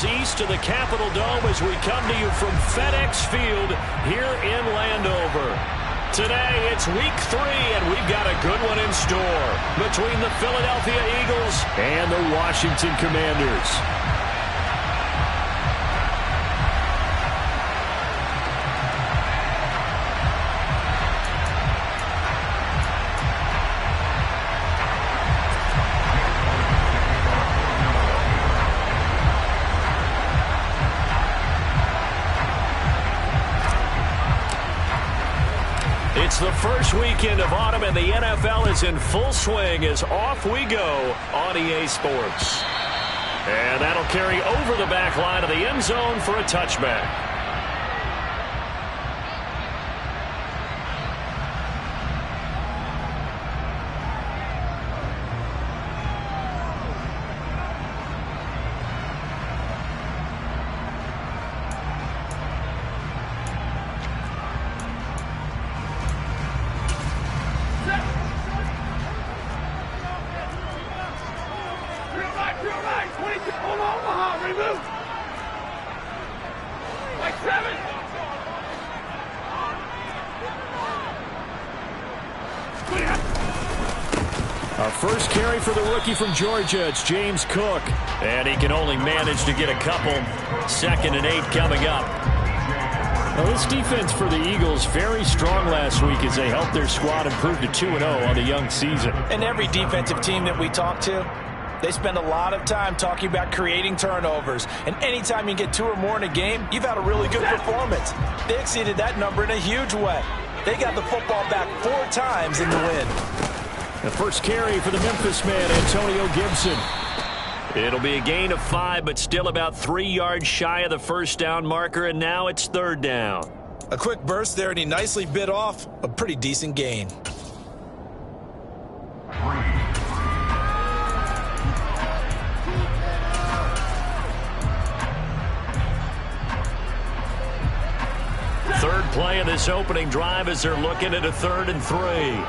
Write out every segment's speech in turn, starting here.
miles east of the Capitol Dome as we come to you from FedEx Field here in Landover. Today, it's week 3, and we've got a good one in store between the Philadelphia Eagles and the Washington Commanders. It's the first weekend of autumn, and the NFL is in full swing as off we go on EA Sports. And that'll carry over the back line of the end zone for a touchback. A first carry for the rookie from Georgia. It's James Cook. And he can only manage to get a couple. 2nd and 8 coming up. Well, this defense for the Eagles very strong last week as they helped their squad improve to 2-0 on the young season. And every defensive team that we talk to, they spend a lot of time talking about creating turnovers. And anytime you get 2 or more in a game, you've had a really good performance. They exceeded that number in a huge way. They got the football back 4 times in the win. The first carry for the Memphis man, Antonio Gibson. It'll be a gain of 5, but still about 3 yards shy of the first down marker, and now it's 3rd down. A quick burst there, and he nicely bit off a pretty decent gain. Third play of this opening drive as they're looking at a 3rd and 3.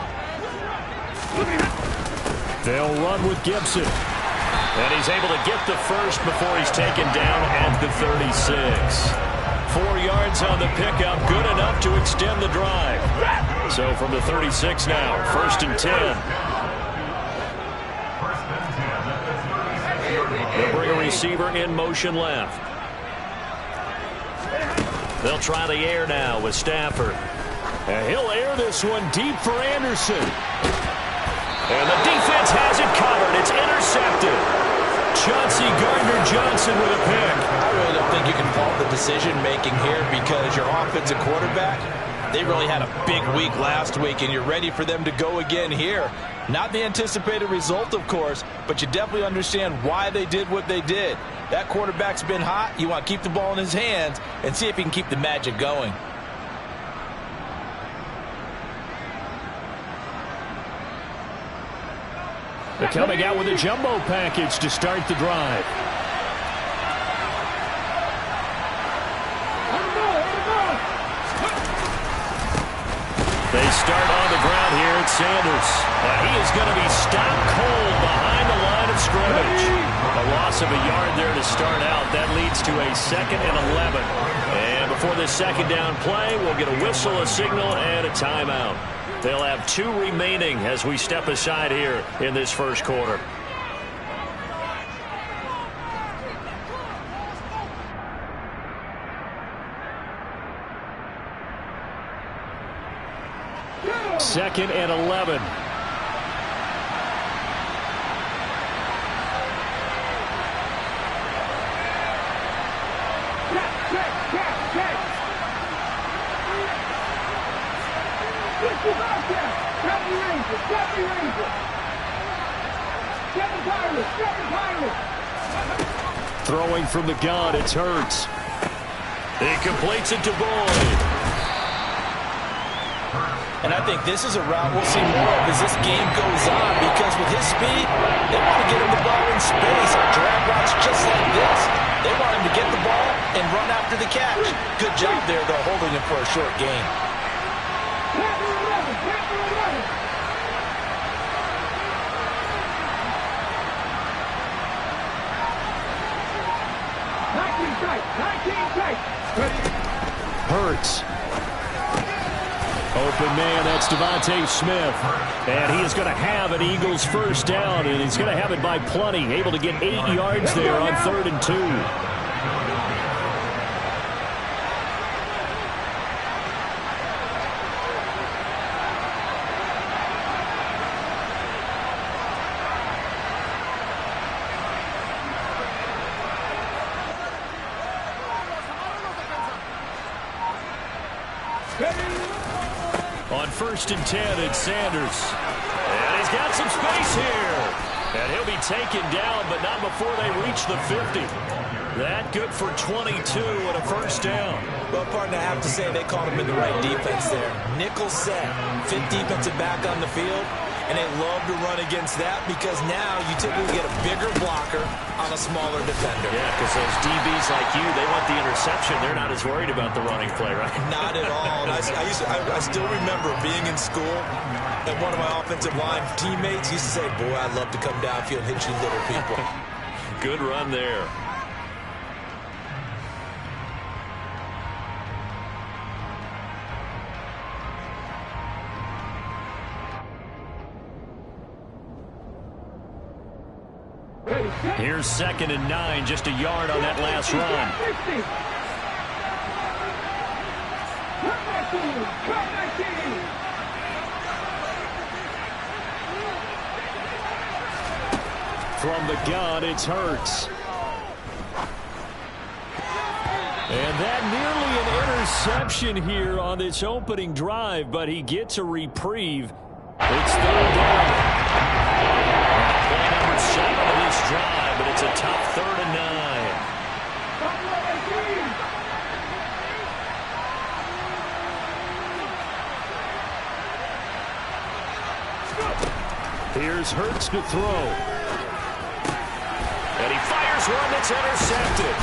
They'll run with Gibson. And he's able to get the first before he's taken down at the 36. 4 yards on the pickup, good enough to extend the drive. So from the 36 now, 1st and 10. They'll bring a receiver in motion left. They'll try the air now with Stafford. And he'll air this one deep for Anderson. And the defense has it covered. It's intercepted. Chauncey Gardner-Johnson with a pick. I really don't think you can fault the decision-making here because your offensive quarterback, they really had a big week last week, and you're ready for them to go again here. Not the anticipated result, of course, but you definitely understand why they did what they did. That quarterback's been hot. You want to keep the ball in his hands and see if he can keep the magic going. They're coming out with a jumbo package to start the drive. They start on the ground here at Sanders. He is going to be stopped cold behind the line of scrimmage. A loss of a yard there to start out. That leads to a 2nd and 11. And before this 2nd down play, we'll get a whistle, a signal, and a timeout. They'll have 2 remaining as we step aside here in this first quarter. Second and 11. Throwing from the gun, it's Hurts. He completes it to Boyd. And I think this is a route we'll see more of as this game goes on because with his speed, they want to get him the ball in space. Drag routes just like this. They want him to get the ball and run after the catch. Good job there, though, holding him for a short gain. Hurts. Open man, that's Devontae Smith. And he is going to have an Eagles first down, and he's going to have it by plenty. Able to get 8 yards there on 3rd and 2. On 1st and 10, it's Sanders. And he's got some space here. And he'll be taken down, but not before they reach the 50. That good for 22 and a first down. Well, partner, I have to say they called him in the right defense there. Nickel set, 5th defensive back on the field. And they love to run against that because now you typically get a bigger blocker on a smaller defender. Yeah, because those DBs like you, they want the interception. They're not as worried about the running play, right? Not at all. I still remember being in school, and one of my offensive line teammates used to say, boy, I'd love to come downfield and hit you little people. Good run there. Here's 2nd and 9, just a yard on that last run. From the gun, it's Hurts. And that nearly an interception here on this opening drive, but he gets a reprieve. It's 3rd down. Play number 7 of this drive, but it's a tough 3rd and 9. Here's Hurts to throw. And he fires one that's intercepted.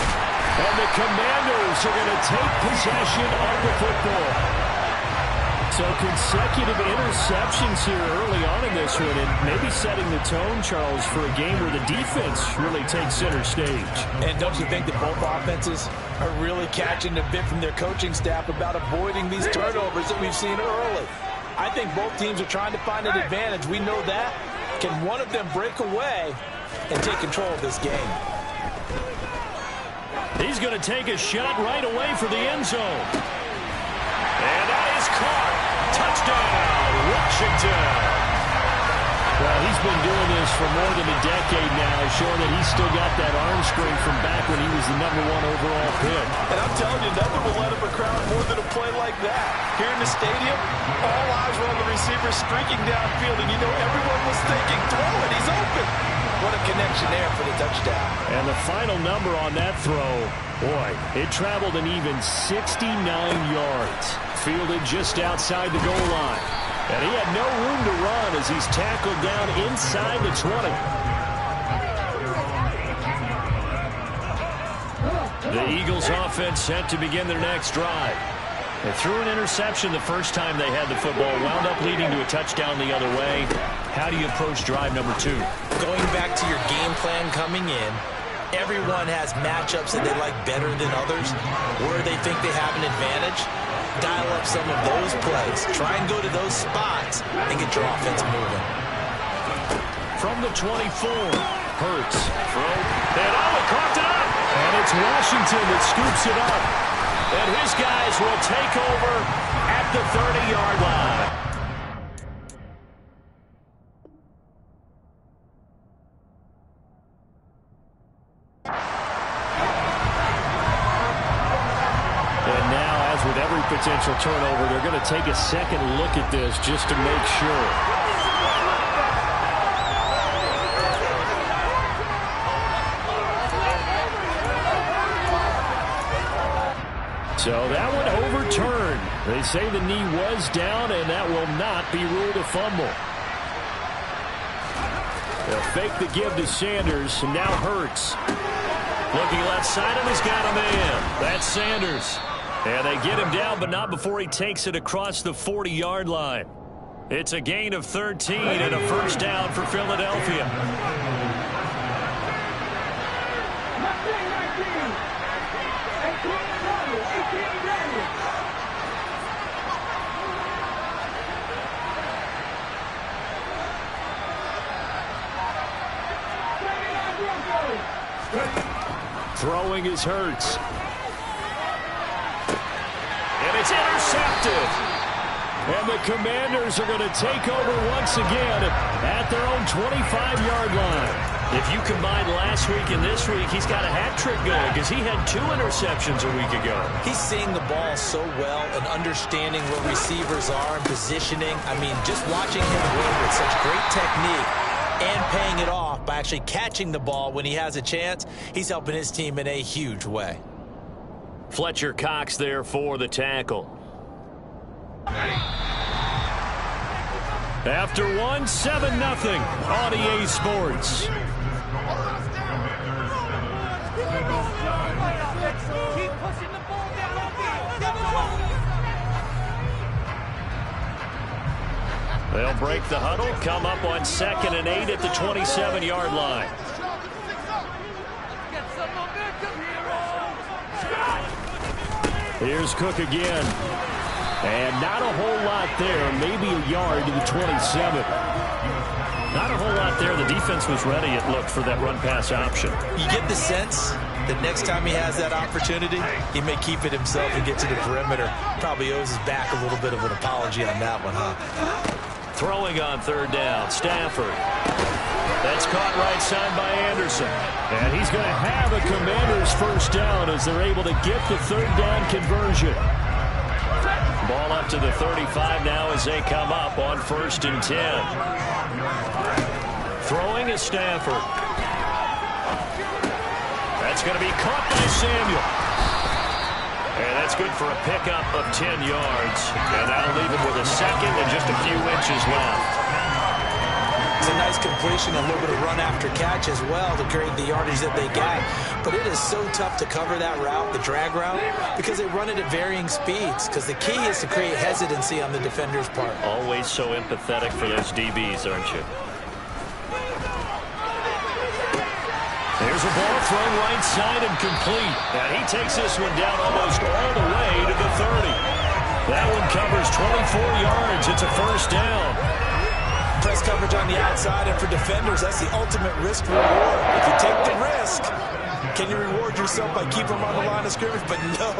And the Commanders are going to take possession of the football. So consecutive interceptions here early on in this one, and maybe setting the tone, Charles, for a game where the defense really takes center stage. And don't you think that both offenses are really catching a bit from their coaching staff about avoiding these turnovers that we've seen early? I think both teams are trying to find an advantage. We know that. Can one of them break away and take control of this game? He's going to take a shot right away for the end zone. And that is caught. Touchdown, Washington. Well, he's been doing this for more than a decade now, showing that he's still got that arm strength from back when he was the #1 overall pick. And I'm telling you, nothing will let him a crowd more than a play like that. Here in the stadium, all eyes were on the receiver streaking downfield, and you know everyone was thinking, throw it, he's open. What a connection there for the touchdown. And the final number on that throw, boy, it traveled an even 69 yards. Fielded just outside the goal line. And he had no room to run as he's tackled down inside the 20. The Eagles offense set to begin their next drive. They threw an interception the first time they had the football, wound up leading to a touchdown the other way. How do you approach drive number 2? Going back to your game plan coming in, everyone has matchups that they like better than others, where they think they have an advantage. Dial up some of those plays. Try and go to those spots and get your offense moving. From the 24, Hurts. Throw. And he caught it up. And it's Washington that scoops it up. And his guys will take over at the 30-yard line. With every potential turnover, they're going to take a second look at this just to make sure. So that one overturned. They say the knee was down, and that will not be ruled a fumble. They'll fake the give to Sanders, and now Hurts. Looking left side, and he's got a man. That's Sanders. And they get him down, but not before he takes it across the 40-yard line. It's a gain of 13 and a first down for Philadelphia. Throwing is Hurts. And it's intercepted. And the Commanders are going to take over once again at their own 25-yard line. If you combine last week and this week, he's got a hat trick going because he had 2 interceptions a week ago. He's seeing the ball so well and understanding where receivers are and positioning. I mean, just watching him win with such great technique and paying it off by actually catching the ball when he has a chance, he's helping his team in a huge way. Fletcher Cox there for the tackle. After 7-0 on EA Sports. They'll break the huddle, come up on 2nd and 8 at the 27-yard line. Here's Cook again. And not a whole lot there. Maybe a yard to the 27. Not a whole lot there. The defense was ready, it looked, for that run-pass option. You get the sense that next time he has that opportunity, he may keep it himself and get to the perimeter. Probably owes his back a little bit of an apology on that one, huh? Throwing on 3rd down, Stafford. That's caught right side by Anderson. And he's going to have a Commanders 1st down as they're able to get the 3rd down conversion. Ball up to the 35 now as they come up on 1st and 10. Throwing is Stafford. That's going to be caught by Samuel. And that's good for a pickup of 10 yards. And that'll leave him with a 2nd and just a few inches left. It's a nice completion, a little bit of run after catch as well to create the yardage that they got. But it is so tough to cover that route, the drag route, because they run it at varying speeds. Because the key is to create hesitancy on the defender's part. Always so empathetic for those DBs, aren't you? There's a ball thrown right side and complete. And he takes this one down almost all the way to the 30. That one covers 24 yards. It's a 1st down. Press coverage on the outside, and for defenders, that's the ultimate risk reward. If you take the risk, can you reward yourself by keeping them on the line of scrimmage? But no,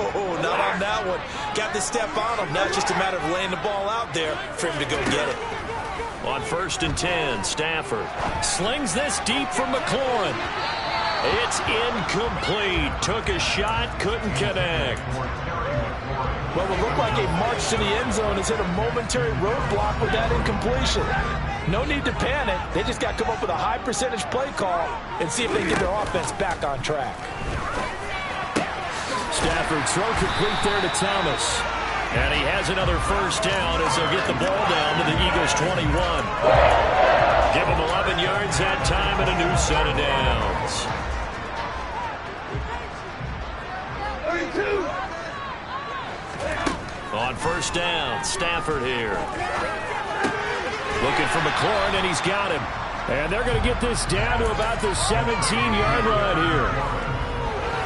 not on that one. Got the step on him. Now it's just a matter of laying the ball out there for him to go get it. On 1st and 10, Stafford slings this deep from McLaurin. It's incomplete. Took a shot, couldn't connect. Well, it looked like a march to the end zone has hit a momentary roadblock with that incompletion. No need to panic. They just got to come up with a high percentage play call and see if they can get their offense back on track. Stafford throw complete there to Thomas. And he has another 1st down as they'll get the ball down to the Eagles 21. Give them 11 yards that time and a new set of downs. 32. On 1st down, Stafford here. Looking for McLaurin, and he's got him. And they're going to get this down to about the 17-yard line here.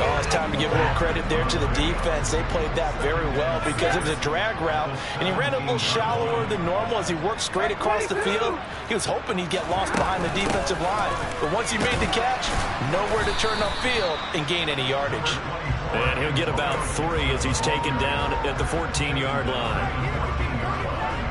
Oh, it's time to give more credit there to the defense. They played that very well because it was a drag route, and he ran a little shallower than normal as he worked straight across the field. He was hoping he'd get lost behind the defensive line. But once he made the catch, nowhere to turn upfield and gain any yardage. And he'll get about 3 as he's taken down at the 14-yard line.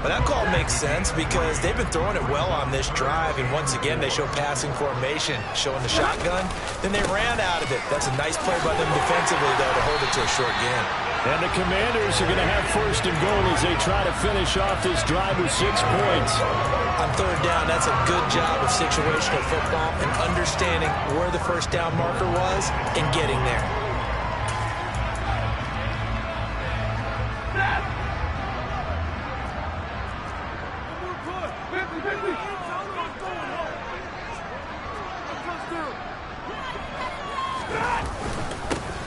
But that call makes sense because they've been throwing it well on this drive, and once again they show passing formation, showing the shotgun. Then they ran out of it. That's a nice play by them defensively, though, to hold it to a short game. And the Commanders are going to have 1st and goal as they try to finish off this drive with 6 points. On 3rd down, that's a good job of situational football and understanding where the 1st down marker was and getting there.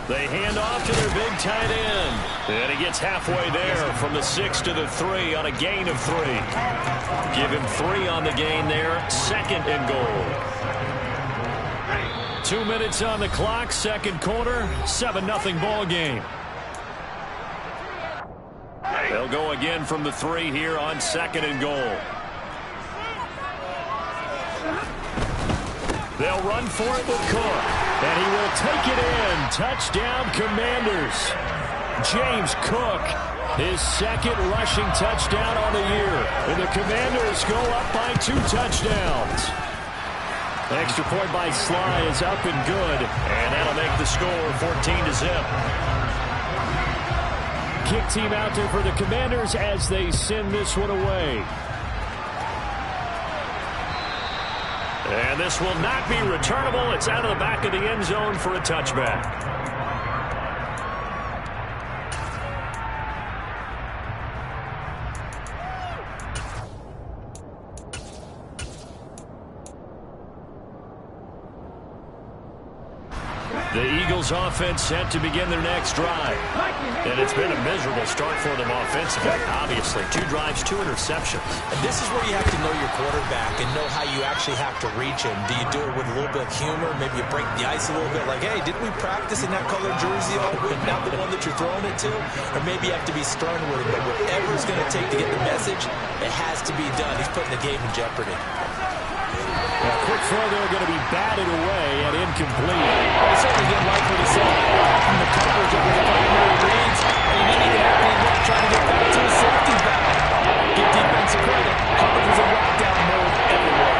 They hand off to their big tight end. And he gets halfway there from the 6 to the 3 on a gain of 3. Give him 3 on the gain there. 2nd and goal. 2 minutes on the clock. 2nd quarter. 7-0 ball game. They'll go again from the 3 here on 2nd and goal. They'll run for it with Cook. And he will take it in. Touchdown, Commanders. James Cook, his second rushing touchdown on the year. And the Commanders go up by 2 touchdowns. Extra point by Sly is up and good. And that'll make the score 14-0. Kick team out there for the Commanders as they send this one away. And this will not be returnable. It's out of the back of the end zone for a touchback. The Eagles offense set to begin their next drive. And it's been a miserable start for them offensively, obviously. 2 drives, 2 interceptions. And this is where you have to know your quarterback and know how you actually have to reach him. Do you do it with a little bit of humor? Maybe you break the ice a little bit like, hey, didn't we practice in that colored jersey all week, not the one that you're throwing it to? Or maybe you have to be stern with him. But whatever it's going to take to get the message, it has to be done. He's putting the game in jeopardy. A quick throw there going to be batted away and incomplete. Well, certainly didn't like what he saw from the coverage of his primary reads. And he didn't even have any luck trying to get back to his safety battle. Give defensive credit. Coverage was in lockdown mode everywhere.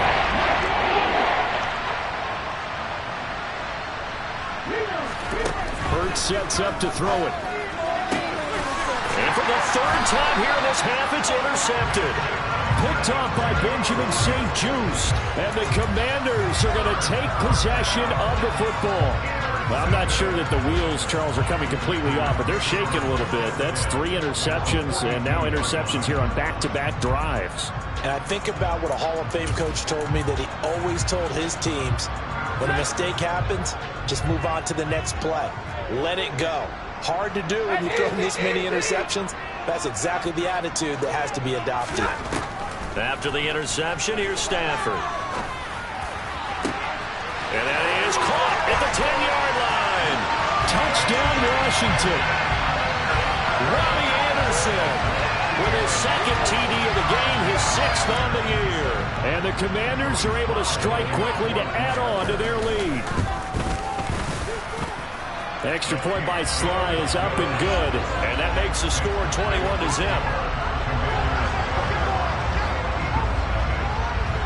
Hurts sets up to throw it. And for the 3rd time here in this half, it's intercepted. Picked off by Benjamin St. Juste. And the Commanders are going to take possession of the football. Well, I'm not sure that the wheels, Charles, are coming completely off, but they're shaking a little bit. That's 3 interceptions, and now interceptions here on back-to-back drives. And I think about what a Hall of Fame coach told me, that he always told his teams, when a mistake happens, just move on to the next play. Let it go. Hard to do when you throw this many interceptions. That's exactly the attitude that has to be adopted. After the interception, here's Stafford. And that is caught at the 10-yard line. Touchdown, Washington. Robbie Anderson with his 2nd TD of the game, his 6th on the year. And the Commanders are able to strike quickly to add on to their lead. Extra point by Sly is up and good. And that makes the score 21-0.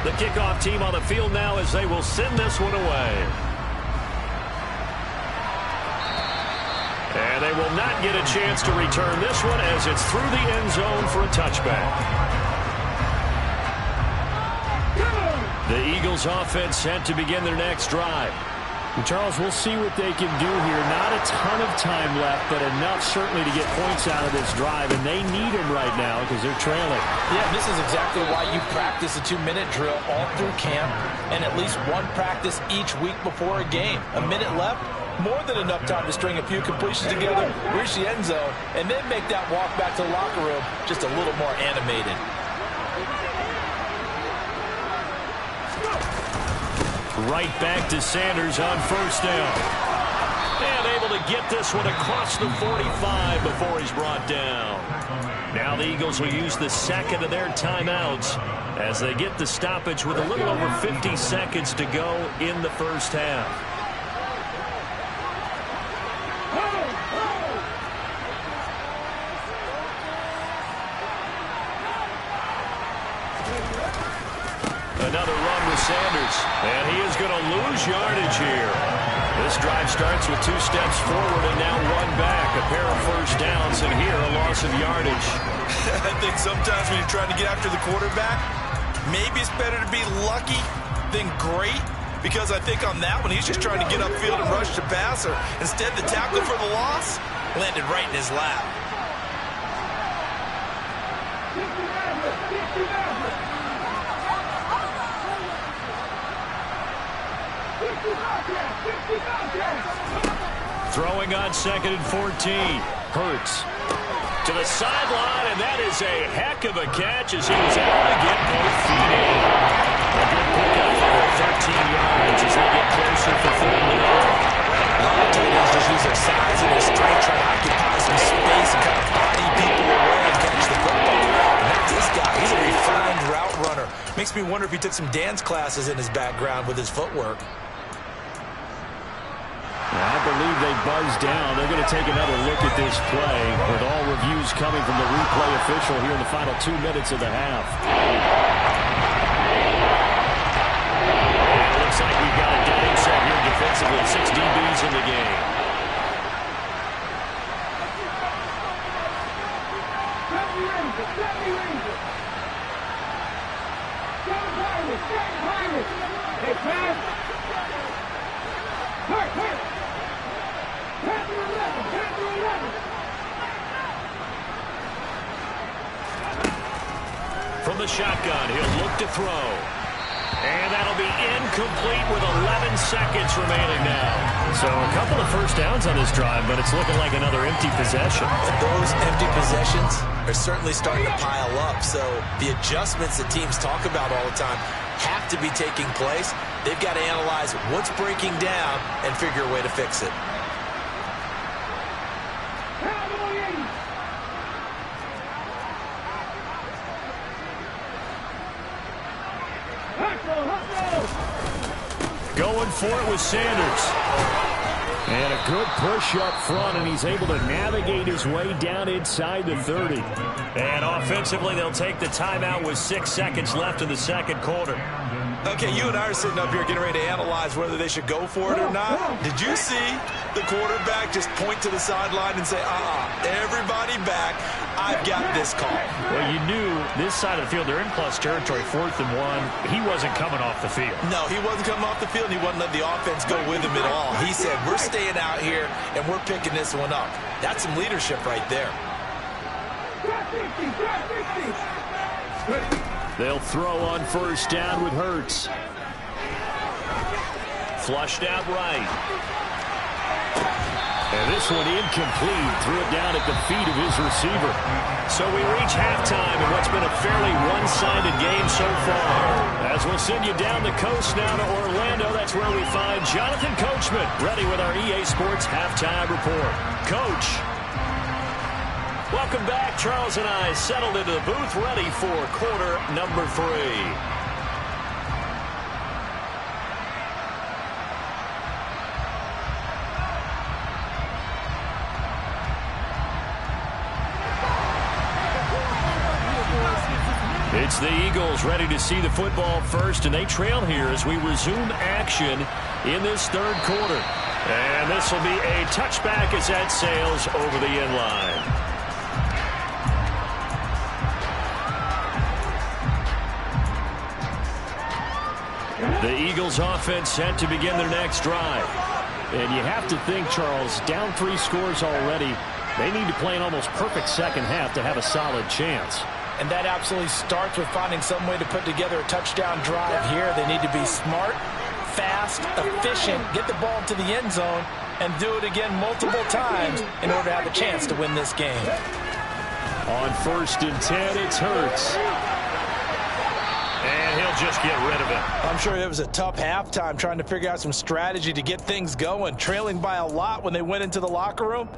The kickoff team on the field now as they will send this one away. And they will not get a chance to return this one as it's through the end zone for a touchback. The Eagles offense set to begin their next drive. Charles, we'll see what they can do here. Not a ton of time left, but enough certainly to get points out of this drive, and they need them right now because they're trailing. Yeah, this is exactly why you practice a 2-minute drill all through camp and at least one practice each week before a game. A minute left, more than enough time to string a few completions together, reach the end zone, and then make that walk back to the locker room just a little more animated. Right back to Sanders on 1st down. And able to get this one across the 45 before he's brought down. Now the Eagles will use the 2nd of their timeouts as they get the stoppage with a little over 50 seconds to go in the 1st half. Another run with Sanders, and he is going to lose yardage here. This drive starts with 2 steps forward and now 1 back. A pair of 1st downs, and here a loss of yardage. I think sometimes when you're trying to get after the quarterback, maybe it's better to be lucky than great, because I think on that one, he's just trying to get upfield and rush the passer. Instead, the tackle for the loss landed right in his lap. Throwing on 2nd and 14. Hurts to the sideline, and that is a heck of a catch as he was able to get both feet in. A good pickup for 13 yards as they get closer for 4th and long. A lot of tight ends just use their size and their strength, trying to occupy some space and kind of body people away and catch the football. And that's this guy. He's a refined route runner. Makes me wonder if he took some dance classes in his background with his footwork. I believe they buzzed down. They're going to take another look at this play with all reviews coming from the replay official here in the final 2 minutes of the half. It looks like we've got a dead end set here defensively. 6 DBs in the game. From the shotgun, he'll look to throw. And that'll be incomplete with 11 seconds remaining now. So a couple of first downs on this drive, but it's looking like another empty possession. Those empty possessions are certainly starting to pile up. So the adjustments that teams talk about all the time have to be taking place. They've got to analyze what's breaking down and figure a way to fix it. Going for it with Sanders. And a good push up front, and he's able to navigate his way down inside the 30. And offensively, they'll take the timeout with 6 seconds left in the second quarter. Okay, you and I are sitting up here getting ready to analyze whether they should go for it or not. Did you see the quarterback just point to the sideline and say, everybody back, I've got this call? Well, you knew this side of the field, they're in plus territory, 4th and 1. He wasn't coming off the field. No, he wasn't coming off the field, and he wasn't letting the offense go with him at all. He said, we're staying out here, and we're picking this one up. That's some leadership right there. They'll throw on first down with Hurts. Flushed out right. And this one incomplete. Threw it down at the feet of his receiver. So we reach halftime in what's been a fairly one-sided game so far. As we'll send you down the coast now to Orlando, that's where we find Jonathan Coachman, ready with our EA Sports Halftime Report. Coach. Welcome back. Charles and I settled into the booth, ready for quarter number 3. It's the Eagles ready to see the football first, and they trail here as we resume action in this third quarter. And this will be a touchback as that sails over the end line. The Eagles offense set to begin their next drive. And you have to think, Charles, down 3 scores already. They need to play an almost perfect second half to have a solid chance. And that absolutely starts with finding some way to put together a touchdown drive here. They need to be smart, fast, efficient, get the ball to the end zone, and do it again multiple times in order to have a chance to win this game. On 1st and 10, it's Hurts. And he'll just get rid of it. I'm sure it was a tough halftime trying to figure out some strategy to get things going, trailing by a lot when they went into the locker room.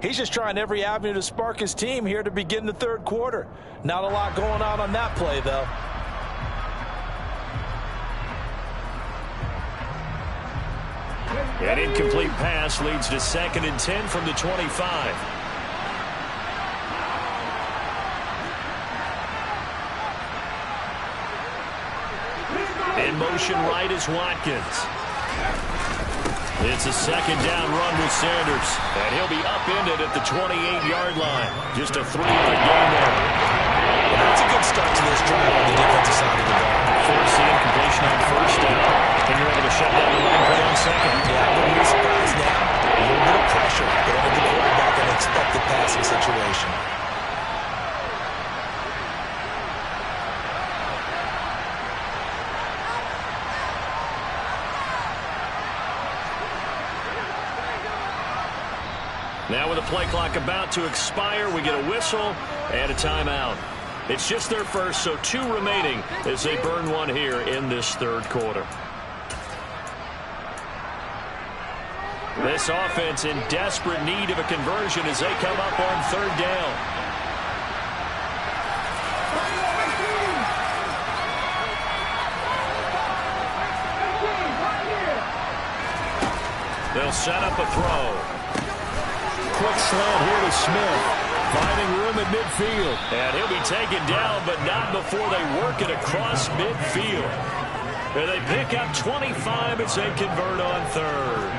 He's just trying every avenue to spark his team here to begin the third quarter. Not a lot going on that play, though. An incomplete pass leads to 2nd and 10 from the 25. In motion right is Watkins. It's a 2nd down run with Sanders. And he'll be upended at the 28-yard line. Just a 3-yard gain there. Well, that's a good start to this drive on the defensive side of the ball. Force the incompletion on 1st down. And you're able to shut down the running play on 2nd. Yeah, I wouldn't be surprised now. A little bit of pressure, but on the quarterback in an expected passing situation. Now with the play clock about to expire, we get a whistle and a timeout. It's just their first, so 2 remaining as they burn one here in this third quarter. This offense in desperate need of a conversion as they come up on 3rd down. They'll set up a throw. Quick slant here to Smith. Finding room at midfield. And he'll be taken down, but not before they work it across midfield. And they pick up 25 as they convert on third.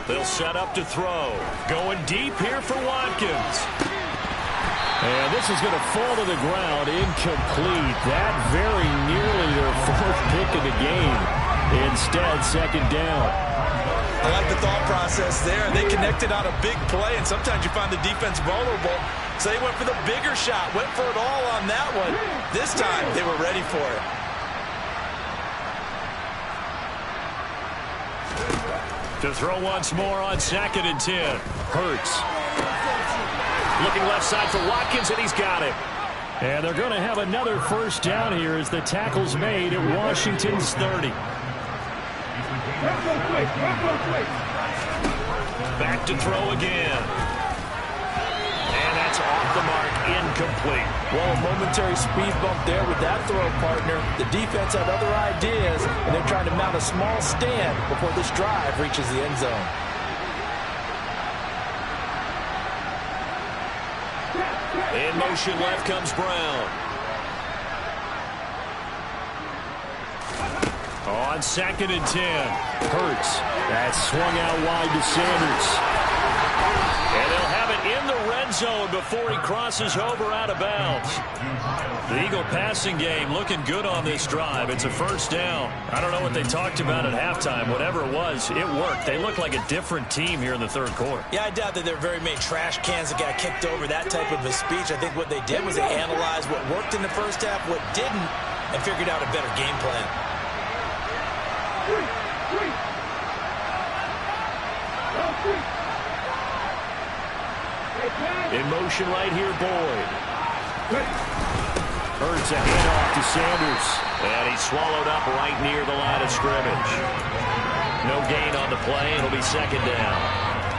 They'll set up to throw. Going deep here for Watkins. And this is going to fall to the ground. Incomplete. That very nearly their fourth pick of the game. Instead, second down. I like the thought process there. They connected on a big play, and sometimes you find the defense vulnerable. So they went for the bigger shot, went for it all on that one. This time, they were ready for it. To throw once more on 2nd and 10. Hurts. Looking left side for Watkins, and he's got it. And they're going to have another first down here as the tackle's made at Washington's 30. Back to throw again. And that's off the mark, incomplete. Well, a momentary speed bump there with that throw, partner. The defense had other ideas, and they're trying to mount a small stand before this drive reaches the end zone. In motion left comes Brown. On 2nd and 10. Hurts. That's swung out wide to Sanders. And they'll have it in the red zone before he crosses over out of bounds. The Eagle passing game looking good on this drive. It's a first down. I don't know what they talked about at halftime. Whatever it was, it worked. They look like a different team here in the third quarter. Yeah, I doubt that there are very many trash cans that got kicked over, that type of a speech. I think what they did was they analyzed what worked in the first half, what didn't, and figured out a better game plan. In motion right here, Boyd. Hurts a handoff to Sanders. And he's swallowed up right near the line of scrimmage. No gain on the play. It'll be second down.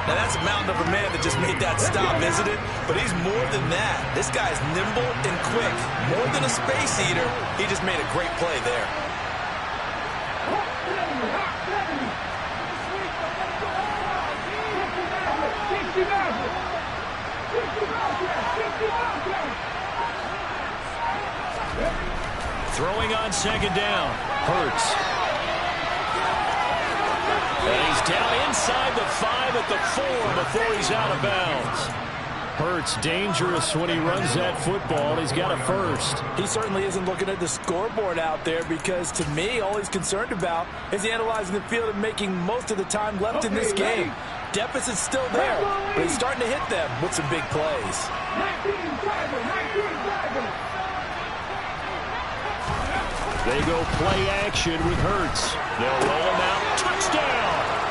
Now, that's a mountain of a man that just made that stop, isn't it? But he's more than that. This guy's nimble and quick. More than a space eater, he just made a great play there. Throwing on second down. Hurts. And he's down inside the 5 at the 4 before he's out of bounds. Hurts dangerous when he runs that football. He's got a first. He certainly isn't looking at the scoreboard out there because, to me, all he's concerned about is analyzing the field and making most of the time left in this game. Deficit's still there, but he's starting to hit them with some big plays. They go play action with Hurts. They'll roll him out. Touchdown!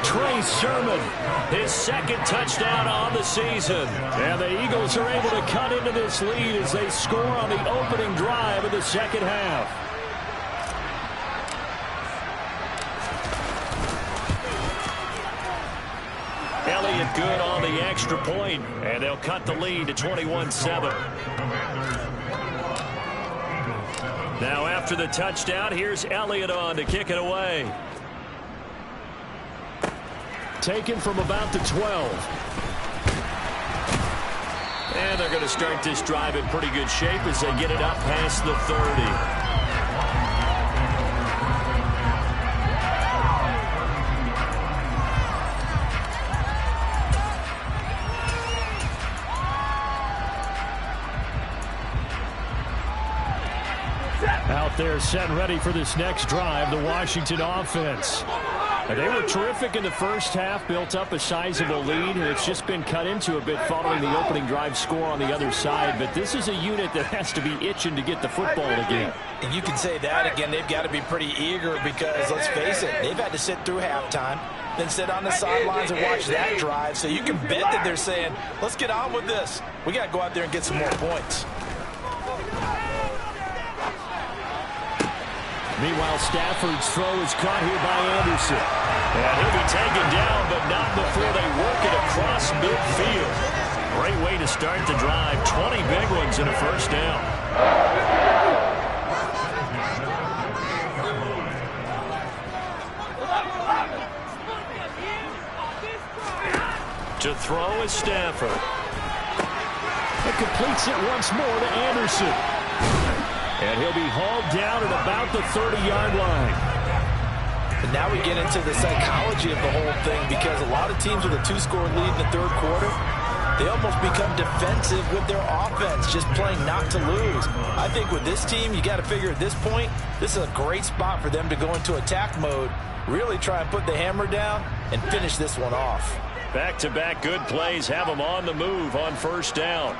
Trey Sermon, his second touchdown on the season. And the Eagles are able to cut into this lead as they score on the opening drive of the second half. Elliott good on the extra point, and they'll cut the lead to 21-7. Now after the touchdown, here's Elliott on to kick it away. Taken from about the 12. And they're going to start this drive in pretty good shape as they get it up past the 30. Out there set and ready for this next drive, the Washington offense. They were terrific in the first half, built up a sizable lead, and it's just been cut into a bit following the opening drive score on the other side. But this is a unit that has to be itching to get the football again. And you can say that again. They've got to be pretty eager because, let's face it, they've had to sit through halftime, then sit on the sidelines and watch that drive. So you can bet that they're saying, let's get on with this. We got to go out there and get some more points. Meanwhile, Stafford's throw is caught here by Anderson. And he'll be taken down, but not before they work it across midfield. Great way to start the drive. 20 big ones and a first down. To throw is Stafford. It completes it once more to Anderson. And he'll be hauled down at about the 30-yard line. And now we get into the psychology of the whole thing, because a lot of teams with a 2-score lead in the third quarter, they almost become defensive with their offense, just playing not to lose. I think with this team, you got to figure at this point, this is a great spot for them to go into attack mode, really try and put the hammer down and finish this one off. Back-to-back good plays have them on the move on first down.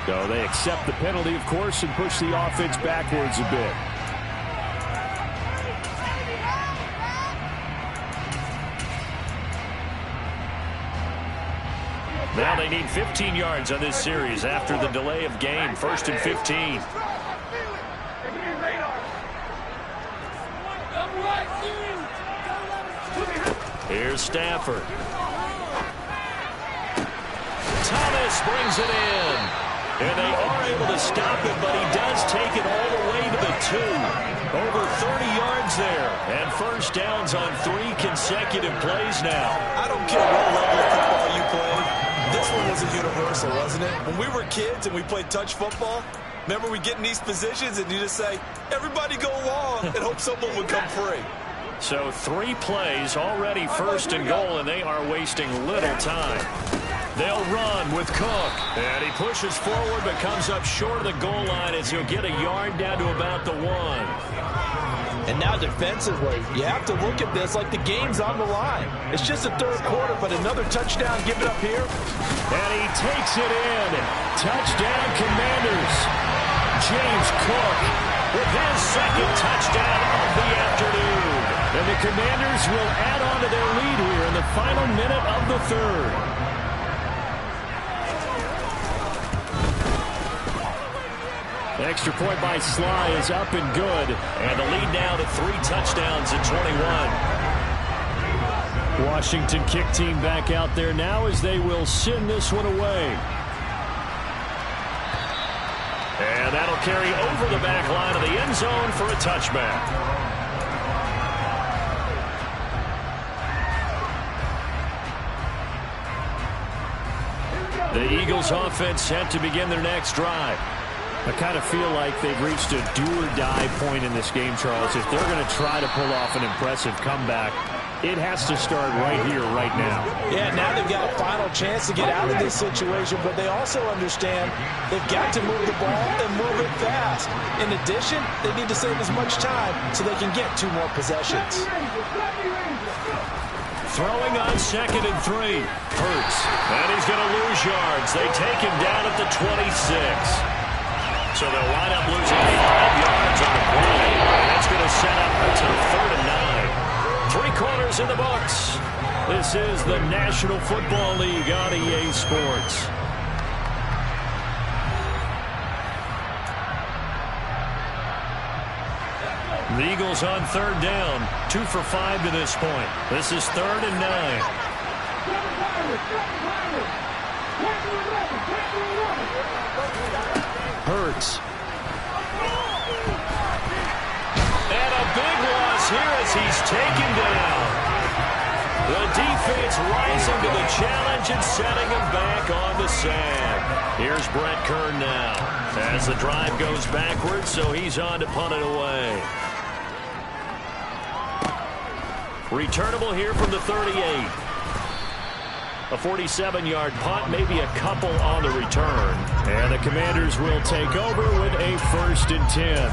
So they accept the penalty, of course, and push the offense backwards a bit. Now they need 15 yards on this series after the delay of game. 1st and 15. Here's Stafford. Thomas brings it in. And they are able to stop it, but he does take it all the way to the 2. Over 30 yards there. And first downs on 3 consecutive plays now. I don't care what level of football you play. This one was a universal, wasn't it? When we were kids and we played touch football, remember we get in these positions and you just say, everybody go long, and hope someone would come free. So 3 plays, already 1st and goal, and they are wasting little time. They'll run with Cook. And he pushes forward but comes up short of the goal line as he'll get a yard down to about the 1. And now defensively, you have to look at this like the game's on the line. It's just a third quarter, but another touchdown given up here. And he takes it in. Touchdown, Commanders. James Cook with his 2nd touchdown of the afternoon. And the Commanders will add on to their lead here in the final minute of the 3rd. Extra point by Sly is up and good. And the lead now to 3 touchdowns at 21. Washington kick team back out there now as they will send this one away. And that'll carry over the back line of the end zone for a touchback. The Eagles offense set to begin their next drive. I kind of feel like they've reached a do-or-die point in this game, Charles. If they're going to try to pull off an impressive comeback, it has to start right here, right now. Yeah, now they've got a final chance to get out of this situation, but they also understand they've got to move the ball and move it fast. In addition, they need to save as much time so they can get 2 more possessions. Throwing on 2nd and 3. Hurts. And he's going to lose yards. They take him down at the 26. So they'll wind up losing 5 yards on the play. And that's going to set up until 3rd and 9. 3 quarters in the books. This is the National Football League on EA Sports. The Eagles on 3rd down. 2 for 5 to this point. This is 3rd and 9. Hurts. And a big loss here as he's taken down. The defense rising to the challenge and setting him back on the sand. Here's Brett Kern now as the drive goes backwards, so he's on to punt it away. Returnable here from the 38. A 47-yard punt, maybe a couple on the return. And the Commanders will take over with a 1st and 10.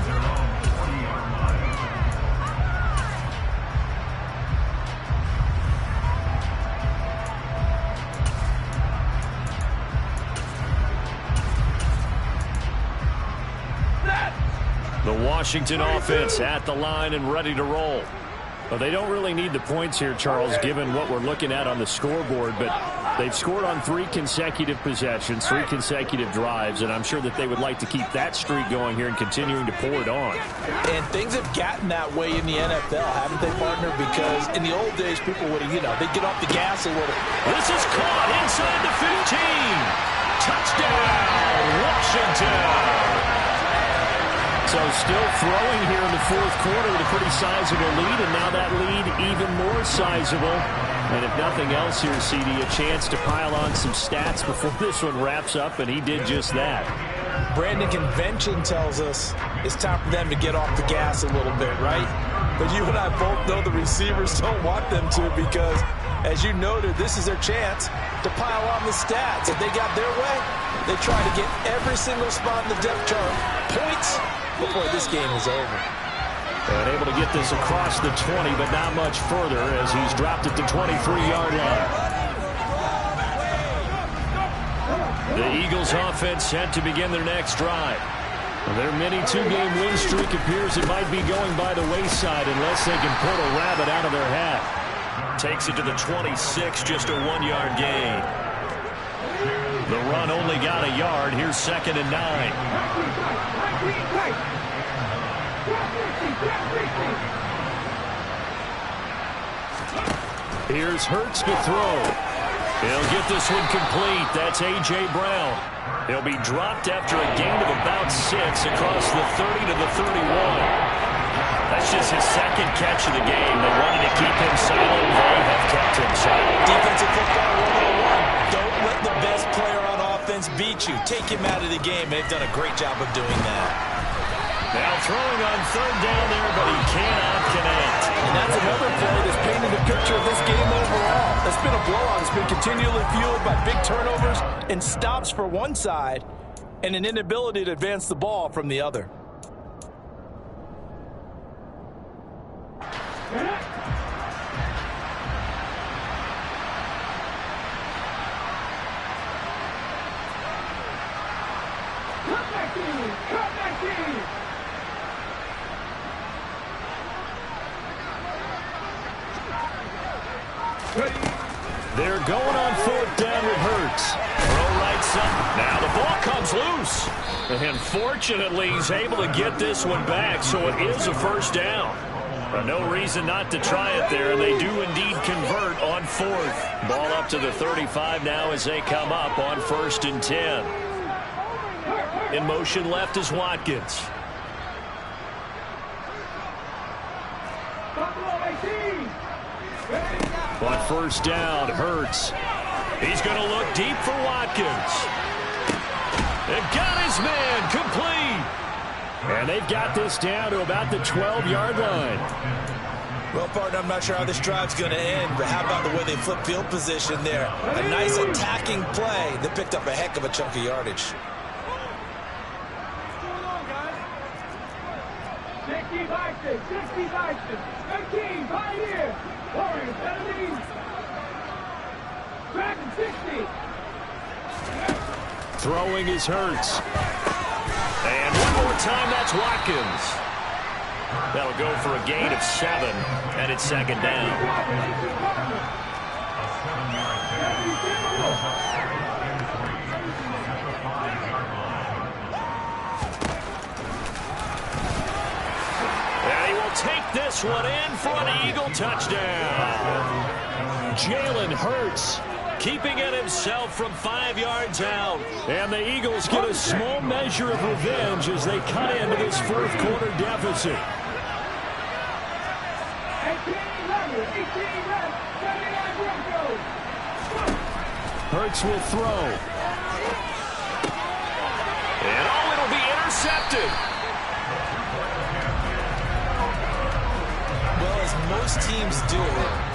The Washington offense at the line and ready to roll. Well, they don't really need the points here, Charles, given what we're looking at on the scoreboard, but they've scored on 3 consecutive possessions, 3 consecutive drives, and I'm sure that they would like to keep that streak going here and continuing to pour it on. And things have gotten that way in the NFL, haven't they, partner? Because in the old days, people would have, they'd get off the gas a little. This is caught inside the 15. Touchdown, Washington. So still throwing here in the 4th quarter with a pretty sizable lead, and now that lead even more sizable. And if nothing else here, CD, a chance to pile on some stats before this one wraps up, and he did just that. Brandon, convention tells us it's time for them to get off the gas a little bit, right? But you and I both know the receivers don't want them to, because, as you noted, this is their chance to pile on the stats. If they got their way, they try to get every single spot in the depth chart points before this game is over. And able to get this across the 20, but not much further as he's dropped it to 23-yard line. The Eagles offense set to begin their next drive. Their mini 2-game win streak appears it might be going by the wayside unless they can pull a rabbit out of their hat. Takes it to the 26, just a 1-yard gain. The run only got a yard. Here's 2nd and 9. Here's Hurts to throw. He'll get this one complete. That's A.J. Brown. He'll be dropped after a gain of about 6 across the 30 to the 31. That's just his 2nd catch of the game. They wanted to keep him silent. They have kept him silent. Defensive football 101. Don't let the best player on offense beat you. Take him out of the game. They've done a great job of doing that. Now throwing on 3rd down there, but he cannot connect. And that's another play that's painted the picture of this game overall. It's been a blowout. It's been continually fueled by big turnovers and stops for one side and an inability to advance the ball from the other. They're going on 4th down with Hurts. Throw right side. Now the ball comes loose. And fortunately, he's able to get this one back, so it is a 1st down. No reason not to try it there, and they do indeed convert on 4th. Ball up to the 35 now as they come up on 1st and 10. In motion left is Watkins. On 1st down, Hurts. He's going to look deep for Watkins. They've got his man complete. And they've got this down to about the 12-yard line. Well, partner, I'm not sure how this drive's going to end, but how about the way they flip field position there? A nice attacking play that picked up a heck of a chunk of yardage. Throwing is Hurts. And one more time, that's Watkins. That'll go for a gain of 7, and it's 2nd down. And he will take this one in for an Eagle touchdown. Jalen Hurts keeping it himself from 5 yards out. And the Eagles get a small measure of revenge as they cut into this 4th quarter deficit. Hurts will throw. And it'll be intercepted. Well, as most teams do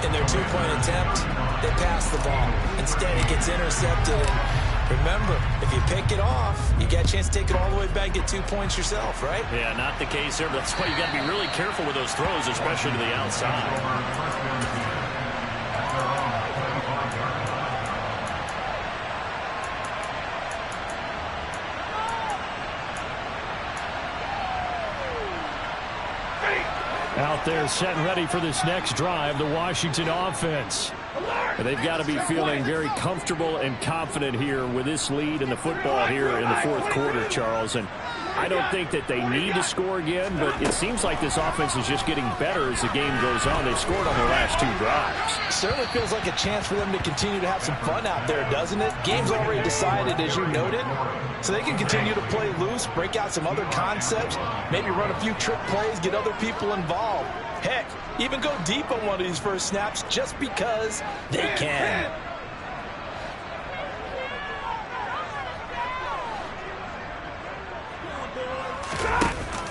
in their 2-point attempt, they pass the ball. Instead, it gets intercepted. And remember, if you pick it off, you got a chance to take it all the way back, get 2 points yourself, right? Yeah, not the case there. But that's why you got to be really careful with those throws, especially to the outside. Out there set and ready for this next drive, the Washington offense. They've got to be feeling very comfortable and confident here with this lead in the football here in the fourth quarter, Charles. And I don't think that they need to score again, but it seems like this offense is just getting better as the game goes on. They've scored on their last two drives. Certainly feels like a chance for them to continue to have some fun out there, doesn't it? Game's already decided, as you noted, so they can continue to play loose, break out some other concepts, maybe run a few trick plays, get other people involved. Heck, even go deep on one of these first snaps just because they can.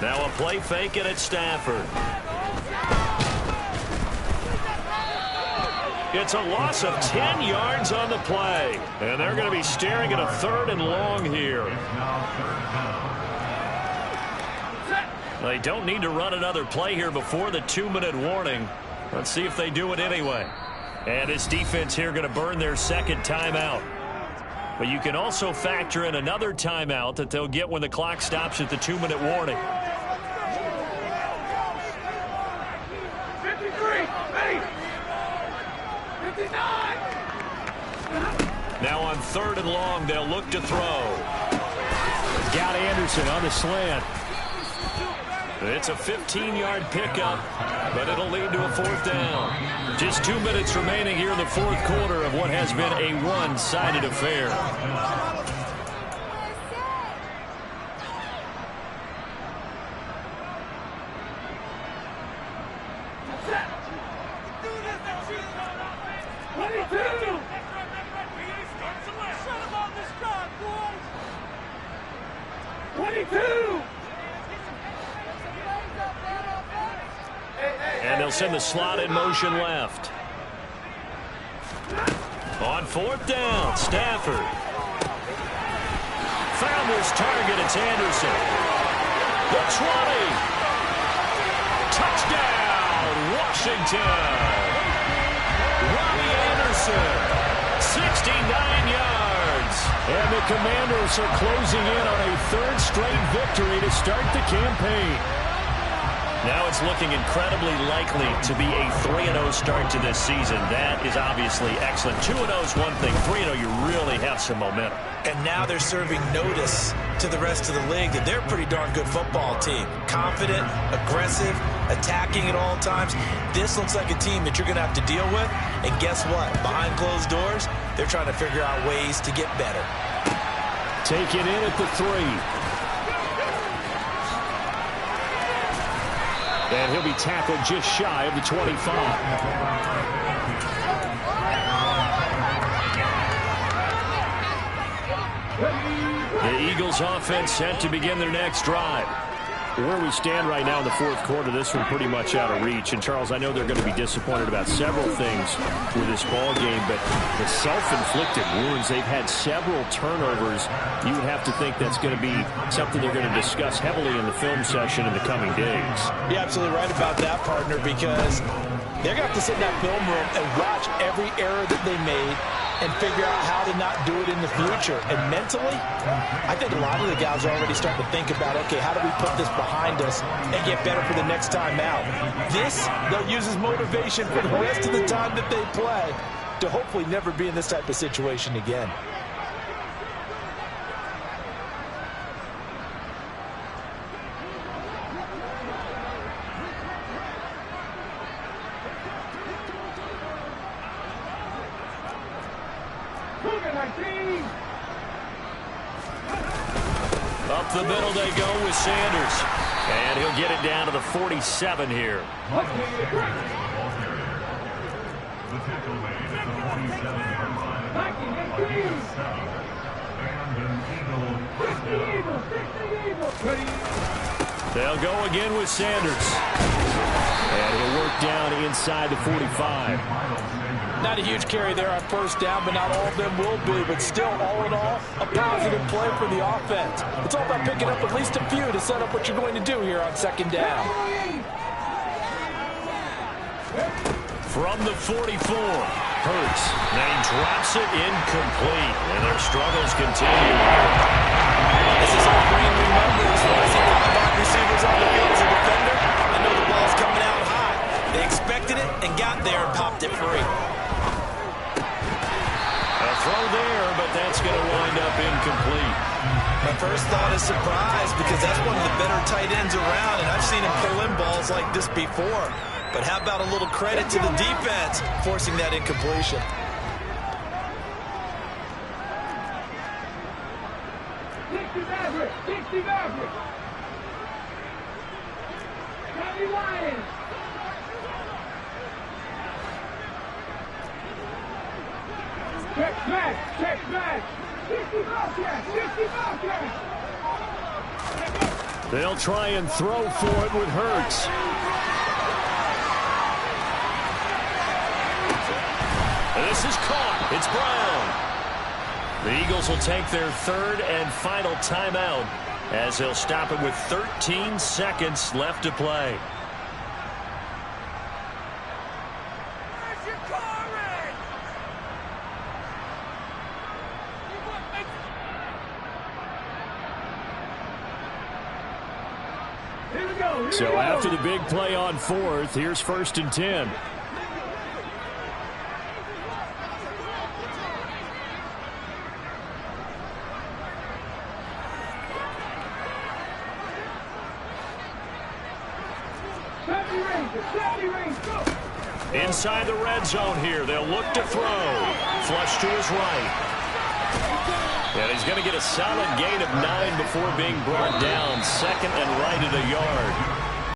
Now a play fake and it's Stafford. It's a loss of 10 yards on the play. And they're going to be staring at a 3rd and long here. They don't need to run another play here before the 2-minute warning. Let's see if they do it anyway. And this defense here going to burn their second timeout. But you can also factor in another timeout that they'll get when the clock stops at the 2-minute warning. 53, 59. Now on 3rd and long, they'll look to throw. Got Anderson on the slant. It's a 15-yard pickup, but it'll lead to a 4th down. Just 2 minutes remaining here in the fourth quarter of what has been a one-sided affair. And they'll send the slot in motion left. On 4th down, Stafford. Found his target, it's Anderson. The 20. Touchdown, Washington. Robbie Anderson, 69 yards. And the Commanders are closing in on a 3rd straight victory to start the campaign. Now it's looking incredibly likely to be a 3-0 start to this season. That is obviously excellent. 2-0 is one thing. 3-0, you really have some momentum. And now they're serving notice to the rest of the league that they're a pretty darn good football team. Confident, aggressive, attacking at all times. This looks like a team that you're going to have to deal with. And guess what? Behind closed doors, they're trying to figure out ways to get better. Take it in at the 3. And he'll be tackled just shy of the 25. The Eagles offense set to begin their next drive. Where we stand right now in the fourth quarter, this one pretty much out of reach. And, Charles, I know they're going to be disappointed about several things with this ball game, but the self-inflicted wounds, they've had several turnovers. You would have to think that's going to be something they're going to discuss heavily in the film session in the coming days. You're absolutely right about that, partner, because they're going to have to sit in that film room and watch every error that they made and figure out how to not do it in the future. And mentally, I think a lot of the guys are already starting to think about, okay, how do we put this behind us and get better for the next time out? This, they'll use as motivation for the rest of the time that they play to hopefully never be in this type of situation again. Up the middle they go with Sanders. And he'll get it down to the 47 here. They'll go again with Sanders. And he'll work down inside the 45. Not a huge carry there on first down, but not all of them will be. But still, all in all, a positive play for the offense. It's all about picking up at least a few to set up what you're going to do here on second down. From the 44, Hurts. Now he drops it incomplete, and their struggles continue. This is all bringing remembrance when I see the wide receivers on the field as a defender. I know the ball's coming out throw there, but that's going to wind up incomplete. My first thought is surprise because that's one of the better tight ends around, and I've seen him pull in balls like this before. But how about a little credit to the defense forcing that incompletion? Check back, check back. 60 Bobcats, 60 Bobcats. They'll try and throw for it with Hurts. This is caught. It's Brown. The Eagles will take their third and final timeout as they'll stop it with 13 seconds left to play. So after the big play on fourth, here's 1st and 10. Inside the red zone here. They'll look to throw. Flush to his right. And he's going to get a solid gain of 9 before being brought down. 2nd and right at a yard.